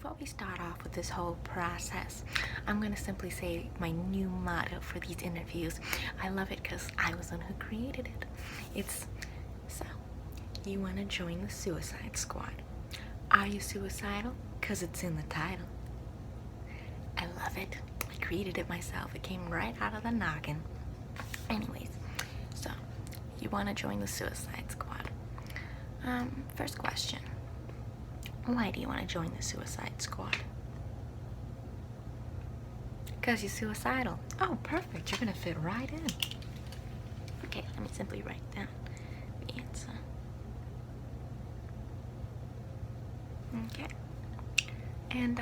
before we start off with this whole process, I'm gonna simply say my new motto for these interviews. I love it because I was the one who created it. It's, so, you wanna join the Suicide Squad. Are you suicidal? Because it's in the title. I love it. I created it myself. It came right out of the noggin. Anyways, so, you wanna join the Suicide Squad. First question. Why do you want to join the Suicide Squad? Because you're suicidal. Oh, perfect. You're going to fit right in. Okay, let me simply write down the answer. Okay. And,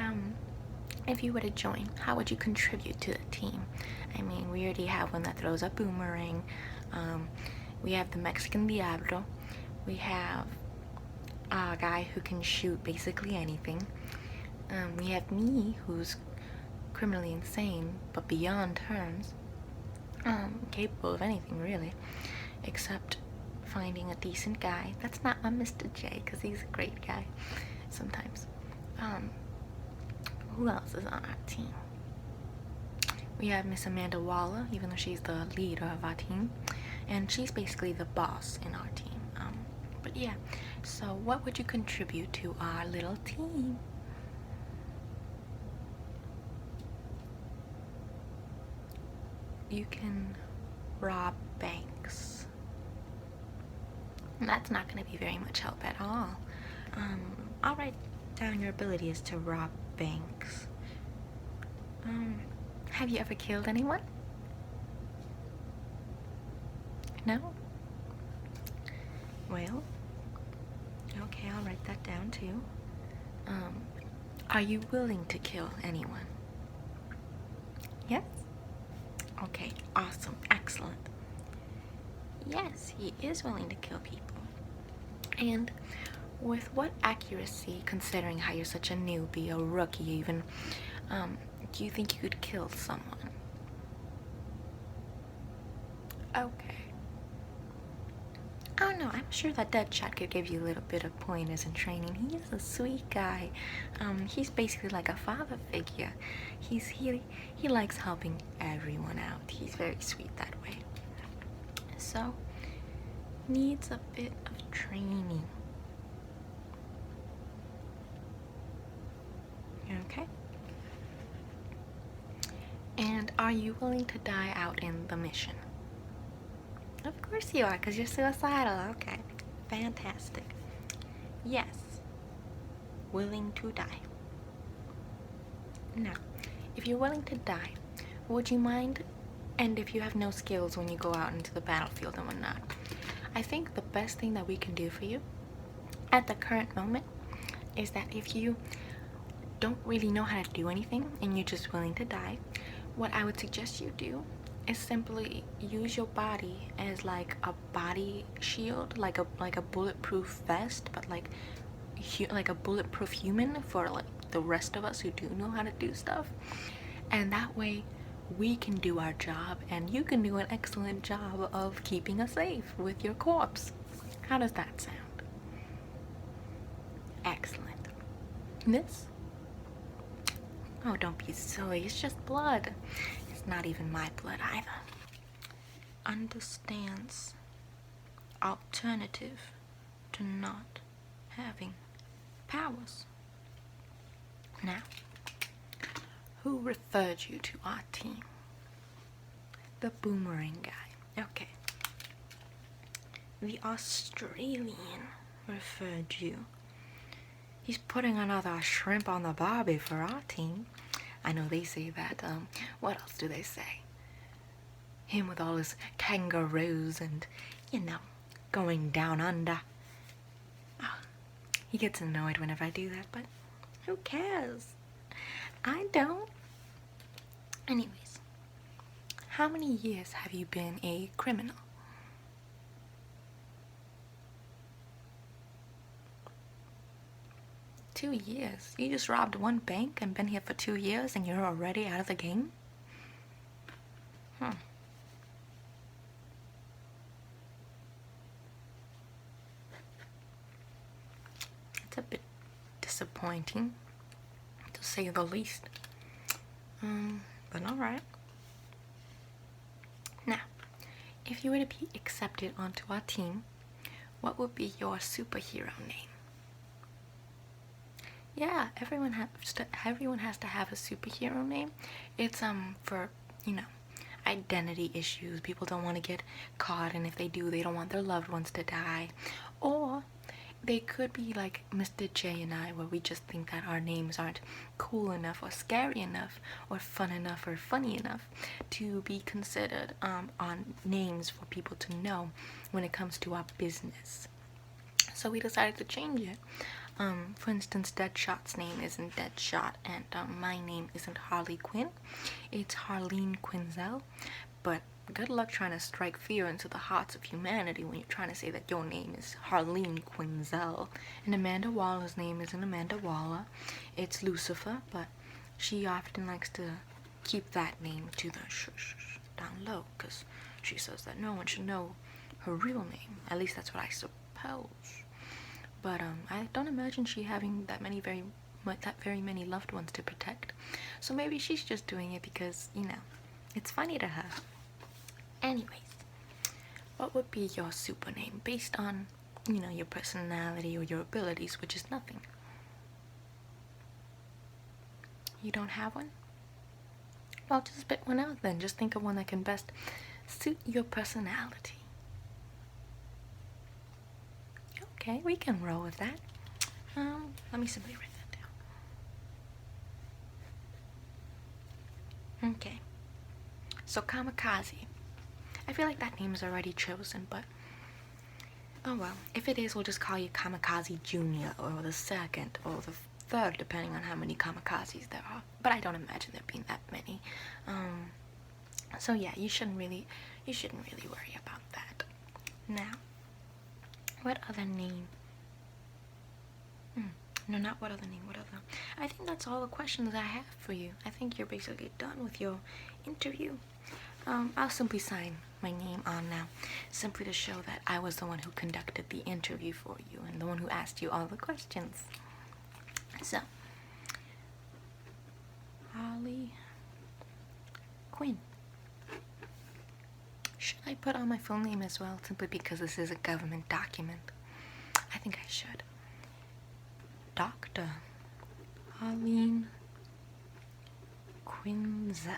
if you were to join, how would you contribute to the team? I mean, we already have one that throws a boomerang. We have the Mexican Diablo. We have a guy who can shoot basically anything. We have me, who's criminally insane, but beyond terms. Capable of anything, really. Except finding a decent guy. That's not my Mr. J, because he's a great guy sometimes. Who else is on our team? We have Miss Amanda Waller, even though she's the leader of our team. And she's basically the boss in our team. But yeah, so what would you contribute to our little team? You can rob banks. That's not going to be very much help at all. I'll write down your ability is to rob banks. Have you ever killed anyone? No? Well, okay, I'll write that down too. Are you willing to kill anyone? Yes? Okay, awesome, excellent. Yes, he is willing to kill people. And with what accuracy, considering how you're such a newbie, a rookie even, do you think you could kill someone? Okay. I don't know, I'm sure that Deadshot could give you a little bit of pointers and training. He's a sweet guy. He's basically like a father figure. He likes helping everyone out. He's very sweet that way. So, needs a bit of training. Okay? And are you willing to die out in the mission? Of course you are, because you're suicidal. Okay, fantastic. Yes, willing to die. Now, if you're willing to die, would you mind, and if you have no skills when you go out into the battlefield and whatnot, I think the best thing that we can do for you at the current moment is that if you don't really know how to do anything and you're just willing to die, what I would suggest you do is simply use your body as like a body shield, like a bulletproof vest, but like a bulletproof human for like the rest of us who do know how to do stuff. And that way we can do our job and you can do an excellent job of keeping us safe with your corpse. How does that sound? Excellent. This? Oh, don't be silly, it's just blood. It's not even my blood either. Understands alternative to not having powers. Now, who referred you to our team? The boomerang guy. Okay. The Australian referred you. He's putting another shrimp on the barbie for our team. I know they say that. What else do they say? Him with all his kangaroos and, you know, going down under. Oh, he gets annoyed whenever I do that, but who cares? I don't. Anyways, how many years have you been a criminal? $2 years? You just robbed one bank and been here for 2 years and you're already out of the game? It's a bit disappointing. say the least. But alright. Now, if you were to be accepted onto our team, what would be your superhero name? Yeah, everyone has to have a superhero name. It's for, you know, identity issues. People don't want to get caught, and if they do, they don't want their loved ones to die. Or they could be like Mr. J and I, where we just think that our names aren't cool enough or scary enough or fun enough or funny enough to be considered on names for people to know when it comes to our business. So we decided to change it. For instance, Deadshot's name isn't Deadshot, and my name isn't Harley Quinn. It's Harleen Quinzel. But good luck trying to strike fear into the hearts of humanity when you're trying to say that your name is Harleen Quinzel. And Amanda Waller's name isn't Amanda Waller. It's Lucifer, but she often likes to keep that name to the down low, because she says that no one should know her real name. At least that's what I suppose. But I don't imagine she having that very many loved ones to protect. So maybe she's just doing it because, you know, it's funny to her. Anyways, what would be your super name based on, you know, your personality or your abilities, which is nothing? You don't have one? Well, just spit one out then. Just think of one that can best suit your personality. Okay, we can roll with that. Let me simply write that down. Okay. So Kamikaze. I feel like that name is already chosen, but oh well. If it is, we'll just call you Kamikaze Jr. or the second or the third, depending on how many Kamikazes there are. But I don't imagine there being that many. So yeah, you shouldn't really worry about that. Now, what other name? No, not what other name, what other? I think that's all the questions I have for you. I think you're basically done with your interview. I'll simply sign my name on now, simply to show that I was the one who conducted the interview for you and the one who asked you all the questions. So, Harley Quinn. Should I put on my full name as well, simply because this is a government document? I think I should. Dr. Harleen Quinzel.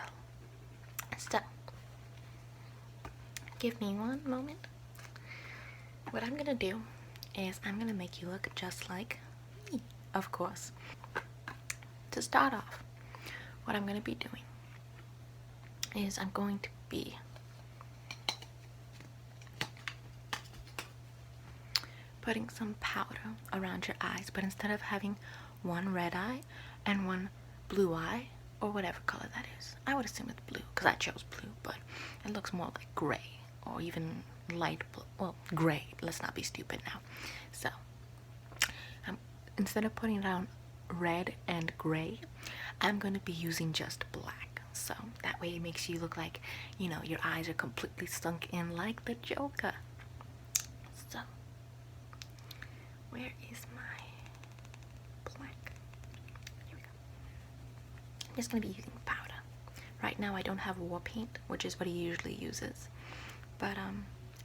So, give me one moment. What I'm gonna do is I'm gonna make you look just like me, of course. To start off, what I'm gonna be doing is I'm going to be putting some powder around your eyes, but instead of having one red eye and one blue eye, or whatever color that is, I would assume it's blue because I chose blue, but it looks more like gray or even light blue. Well, gray. Let's not be stupid now. So instead of putting down red and gray, I'm going to be using just black. So that way it makes you look like, you know, your eyes are completely sunk in like the Joker. So where is my black? Here we go. I'm just going to be using powder. Right now I don't have war paint, which is what he usually uses. But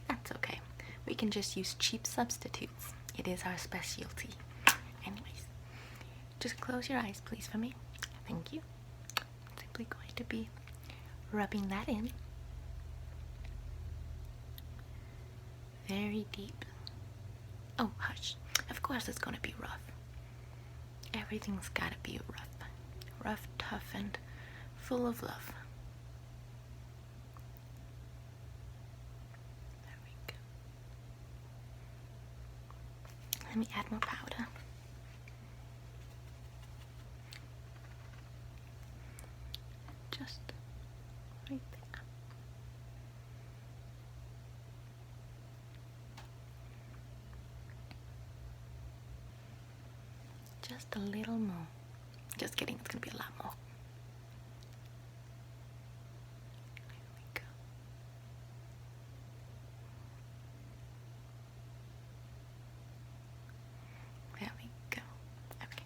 that's okay. We can just use cheap substitutes. It is our specialty. Anyways, just close your eyes please for me. Thank you. I'm simply going to be rubbing that in. Very deep. Oh, hush. Of course it's going to be rough. Everything's got to be rough. Rough, tough, and full of love. There we go. Let me add more powder. Just right there. Just a little more. Just kidding, it's gonna be a lot more. There we go. There we go. Okay.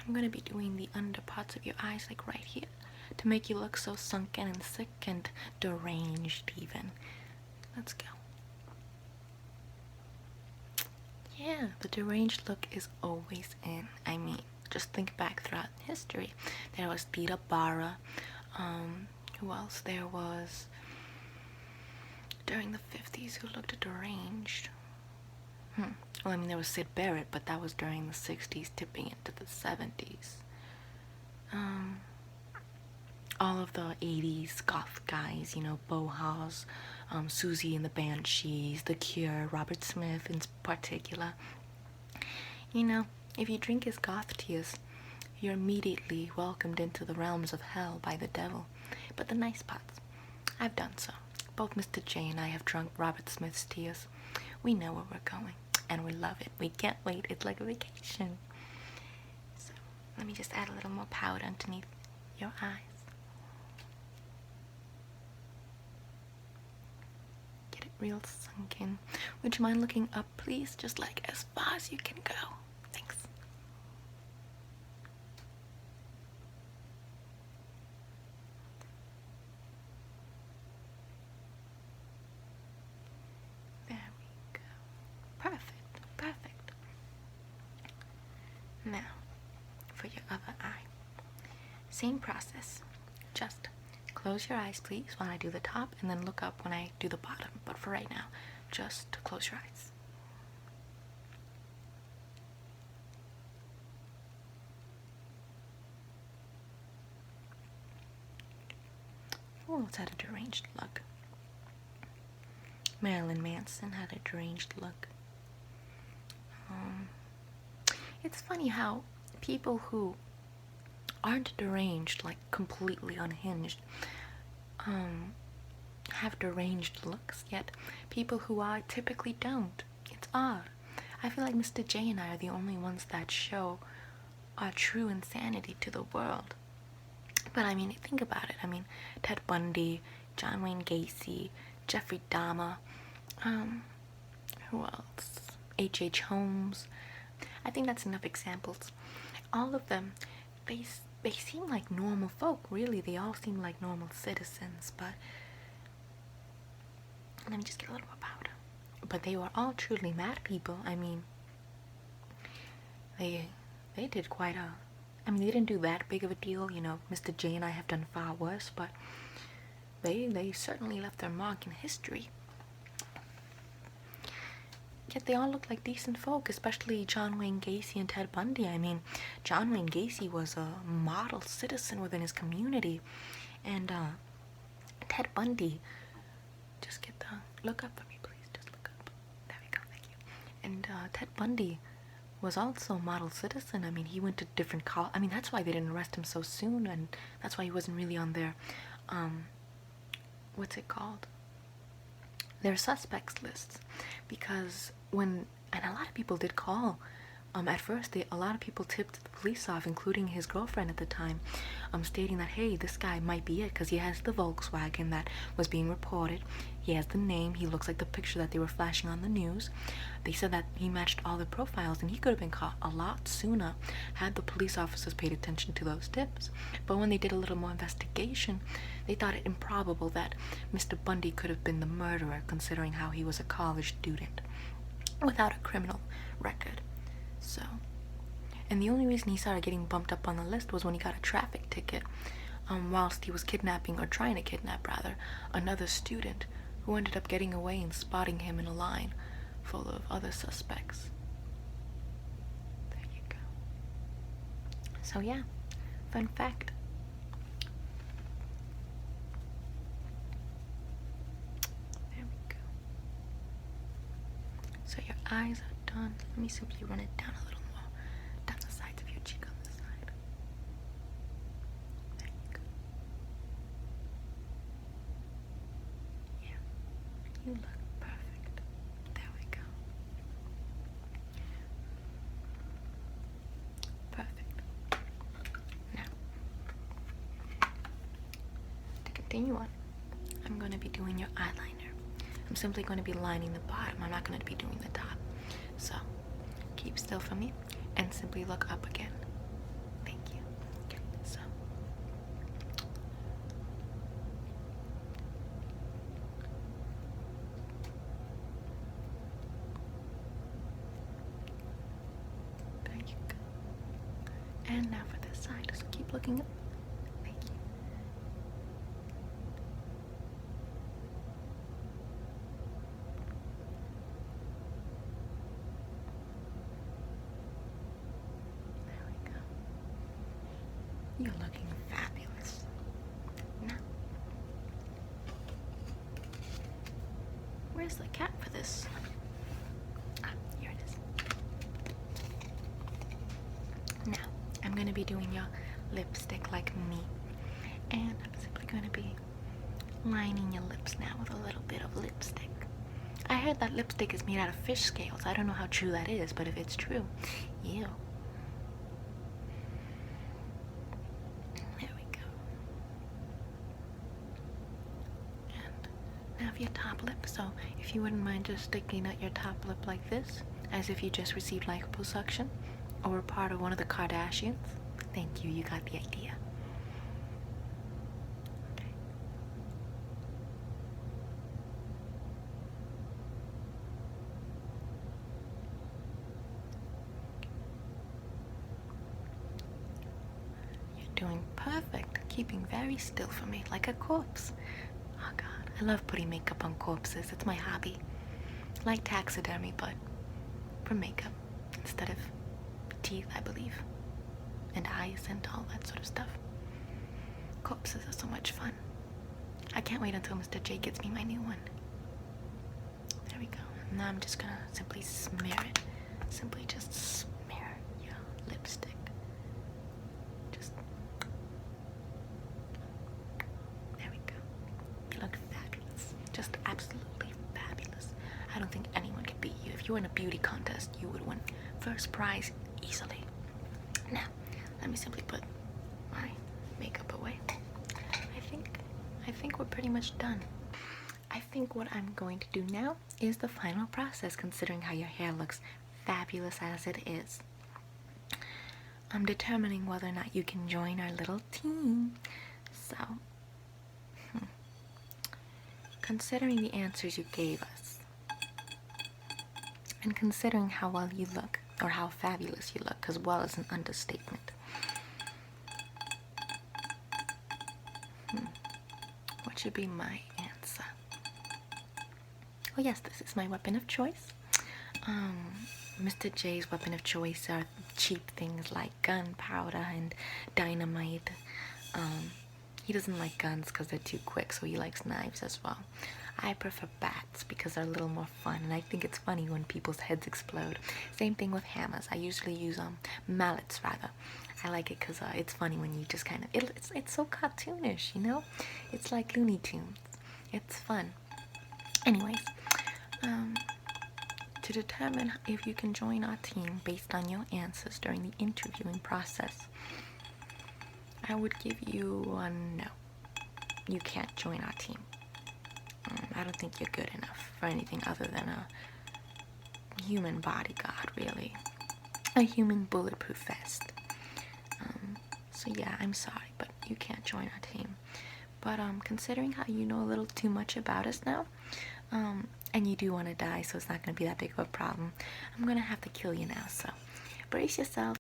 I'm going to be doing the under parts of your eyes, like right here, to make you look so sunken and sick and deranged even. Let's go. Yeah, the deranged look is always in. I mean, just think back throughout history. There was Theda Bara. Who else? There was, during the 50s, who looked deranged? Well, I mean, there was Sid Barrett, but that was during the 60s, tipping into the 70s. All of the 80s goth guys, you know, Bohas, Susie and the Banshees, The Cure, Robert Smith in particular. You know, if you drink his goth tears, you're immediately welcomed into the realms of hell by the devil. But the nice parts, I've done so. Both Mr. J and I have drunk Robert Smith's tears. We know where we're going, and we love it. We can't wait. It's like a vacation. So, let me just add a little more powder underneath your eyes. Get it real sunken. Would you mind looking up, please? Just like as far as you can go. Thanks. There we go. Perfect. Perfect. Now, for your other eye. Same process. Just close your eyes, please, while I do the top, and then look up when I do the bottom. But for right now, just close your eyes. Oh, it's had a deranged look. Marilyn Manson had a deranged look. It's funny how people who aren't deranged, like completely unhinged, have deranged looks, yet people who are typically don't. It's odd. I feel like Mr. J and I are the only ones that show our true insanity to the world. But I mean, think about it. I mean, Ted Bundy, John Wayne Gacy, Jeffrey Dahmer, who else? H.H. Holmes. I think that's enough examples. All of them, they seem like normal folk, really. They all seem like normal citizens, but let me just get a little more powder. But they were all truly mad people. I mean, they did quite a, I mean, they didn't do that big of a deal, you know. Mr. J and I have done far worse, but they certainly left their mark in history. Yet they all look like decent folk, especially John Wayne Gacy and Ted Bundy. I mean, John Wayne Gacy was a model citizen within his community, and Ted Bundy, just get the, look up for me, please, just look up. There we go, thank you. And Ted Bundy was also a model citizen. I mean, he went to different I mean, that's why they didn't arrest him so soon, and that's why he wasn't really on their, what's it called? Their suspects lists, because when, and a lot of people did call, at first a lot of people tipped the police off, including his girlfriend at the time, stating that, hey, this guy might be it, because he has the Volkswagen that was being reported, he has the name, he looks like the picture that they were flashing on the news. They said that he matched all the profiles, and he could have been caught a lot sooner had the police officers paid attention to those tips. But when they did a little more investigation, they thought it improbable that Mr. Bundy could have been the murderer, considering how he was a college student without a criminal record. So, and the only reason he started getting bumped up on the list was when he got a traffic ticket, whilst he was kidnapping, or trying to kidnap rather, another student who ended up getting away and spotting him in a line full of other suspects. There you go. So yeah, fun fact. There we go. So your eyes are done. Let me simply run it down a little more, down the sides of your cheek on this side. There you go. Yeah, you look perfect. There we go. Perfect. Now, to continue on, I'm going to be doing your eyeliner. I'm simply going to be lining the bottom. I'm not going to be doing the top. So, keep still for me and simply look up again. looking up. Thank you. There we go. You're looking fabulous. Now, where's the cap for this? Ah, here it is. Now, I'm going to be doing your lipstick like me. And I'm simply going to be lining your lips now with a little bit of lipstick. I heard that lipstick is made out of fish scales. I don't know how true that is, but if it's true, ew. There we go. And now for your top lip. So if you wouldn't mind just sticking out your top lip like this, as if you just received liposuction or were part of one of the Kardashians. Thank you, you got the idea. Okay. You're doing perfect, keeping very still for me, like a corpse. Oh God, I love putting makeup on corpses. It's my hobby. Like taxidermy, but for makeup instead of teeth, I believe, and eyes and all that sort of stuff. Corpses are so much fun. I can't wait until Mr. J gets me my new one. There we go. And now I'm just gonna simply smear it. Simply just smear your lipstick. Just there we go. You look fabulous. Just absolutely fabulous. I don't think anyone can beat you. If you were in a beauty contest, you would win first prize easily. Now, let me simply put my makeup away. I think we're pretty much done. I think what I'm going to do now is the final process, considering how your hair looks fabulous as it is. I'm determining whether or not you can join our little team. So, considering the answers you gave us, and considering how well you look, or how fabulous you look, because well is an understatement. What should be my answer? Oh yes, this is my weapon of choice. Mr. J's weapon of choice are cheap things like gunpowder and dynamite. He doesn't like guns because they're too quick, so he likes knives as well. I prefer bats because they're a little more fun, and I think it's funny when people's heads explode. Same thing with hammers. I usually use mallets rather. I like it because it's funny when you just kind of it's so cartoonish, you know. It's like Looney Tunes. It's fun. Anyways, to determine if you can join our team based on your answers during the interviewing process, I would give you a no. You can't join our team. I don't think you're good enough for anything other than a human bodyguard, really. A human bulletproof vest. So yeah, I'm sorry, but you can't join our team. But considering how you know a little too much about us now, and you do want to die, so it's not going to be that big of a problem, I'm going to have to kill you now, so brace yourself.